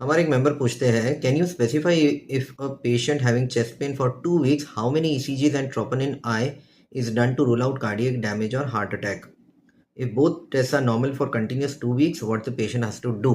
हमारे एक मेंबर पूछते हैं, can you specify if a patient having chest pain for 2 weeks how many ECGs and troponin I is done to rule out cardiac damage or heart attack? If both tests are normal for continuous 2 weeks, what the patient has to do?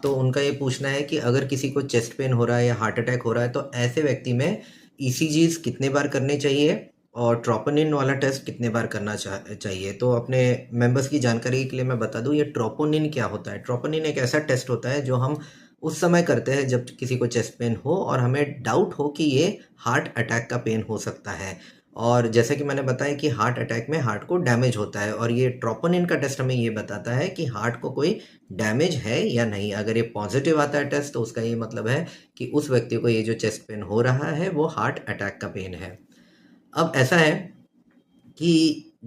तो उनका ये पूछना है कि अगर किसी को chest pain हो रहा है या हार्ट अटैक हो रहा है तो ऐसे व्यक्ति में ईसीजीज कितने बार करने चाहिए और ट्रोपोनिन वाला टेस्ट कितने बार करना चाहिए। तो अपने मेंबर्स की जानकारी के लिए मैं बता दूं, ये ट्रोपोनिन क्या होता है। ट्रोपोनिन एक ऐसा टेस्ट होता है जो हम उस समय करते हैं जब किसी को चेस्ट पेन हो और हमें डाउट हो कि ये हार्ट अटैक का पेन हो सकता है। और जैसे कि मैंने बताया कि हार्ट अटैक में हार्ट को डैमेज होता है और ये ट्रोपोनिन का टेस्ट हमें ये बताता है कि हार्ट को कोई डैमेज है या नहीं। अगर ये पॉजिटिव आता है टेस्ट तो उसका ये मतलब है कि उस व्यक्ति को ये जो चेस्ट पेन हो रहा है वो हार्ट अटैक का पेन है। अब ऐसा है कि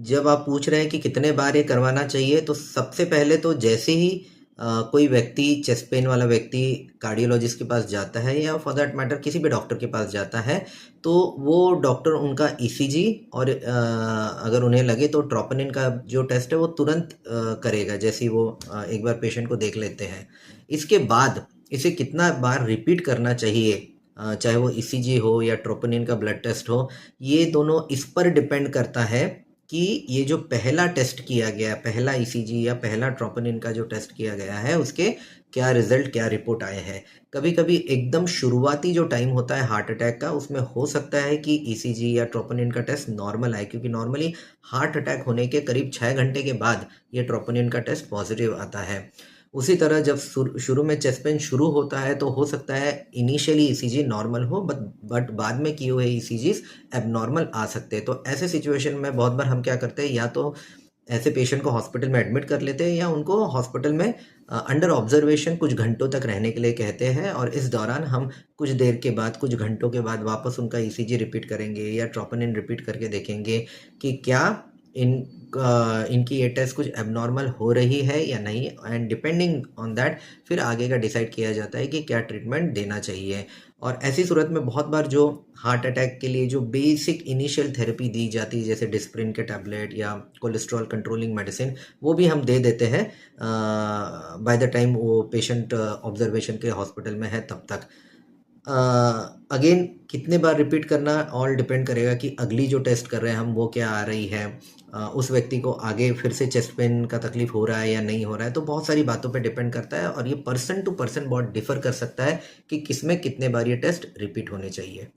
जब आप पूछ रहे हैं कि कितने बार ये करवाना चाहिए, तो सबसे पहले तो जैसे ही कोई व्यक्ति चेस्ट पेन वाला व्यक्ति कार्डियोलॉजिस्ट के पास जाता है या फॉर दैट मैटर किसी भी डॉक्टर के पास जाता है, तो वो डॉक्टर उनका ईसीजी और अगर उन्हें लगे तो ट्रोपोनिन का जो टेस्ट है वो तुरंत करेगा जैसे ही वो एक बार पेशेंट को देख लेते हैं। इसके बाद इसे कितना बार रिपीट करना चाहिए, चाहे वो ईसीजी हो या ट्रोपोनिन का ब्लड टेस्ट हो, ये दोनों इस पर डिपेंड करता है कि ये जो पहला टेस्ट किया गया, पहला ईसीजी या पहला ट्रोपोनिन का जो टेस्ट किया गया है उसके क्या रिजल्ट, क्या रिपोर्ट आए हैं। कभी कभी एकदम शुरुआती जो टाइम होता है हार्ट अटैक का, उसमें हो सकता है कि ईसीजी या ट्रोपोनिन का टेस्ट नॉर्मल आए, क्योंकि नॉर्मली हार्ट अटैक होने के करीब 6 घंटे के बाद ये ट्रोपोनिन का टेस्ट पॉजिटिव आता है। उसी तरह जब शुरू में चेस्ट पेन शुरू होता है तो हो सकता है इनिशियली ईसीजी नॉर्मल हो, बट बाद में किए हुए ईसीजीज एबनॉर्मल आ सकते हैं। तो ऐसे सिचुएशन में बहुत बार हम क्या करते हैं, या तो ऐसे पेशेंट को हॉस्पिटल में एडमिट कर लेते हैं या उनको हॉस्पिटल में अंडर ऑब्जर्वेशन कुछ घंटों तक रहने के लिए कहते हैं, और इस दौरान हम कुछ देर के बाद, कुछ घंटों के बाद वापस उनका ईसीजी रिपीट करेंगे या ट्रोपोनिन रिपीट करके देखेंगे कि क्या इन इनकी ये टेस्ट कुछ एबनॉर्मल हो रही है या नहीं, एंड डिपेंडिंग ऑन दैट फिर आगे का डिसाइड किया जाता है कि क्या ट्रीटमेंट देना चाहिए। और ऐसी सूरत में बहुत बार जो हार्ट अटैक के लिए जो बेसिक इनिशियल थेरेपी दी जाती है, जैसे डिस्प्रिन के टैबलेट या कोलेस्ट्रॉल कंट्रोलिंग मेडिसिन, वो भी हम दे देते हैं बाय द टाइम वो पेशेंट ऑब्जर्वेशन के हॉस्पिटल में है तब तक। अगेन कितने बार रिपीट करना ऑल डिपेंड करेगा कि अगली जो टेस्ट कर रहे हैं हम वो क्या आ रही है, उस व्यक्ति को आगे फिर से चेस्ट पेन का तकलीफ हो रहा है या नहीं हो रहा है। तो बहुत सारी बातों पे डिपेंड करता है और ये पर्सन टू पर्सन बहुत डिफर कर सकता है कि किसमें कितने बार ये टेस्ट रिपीट होने चाहिए।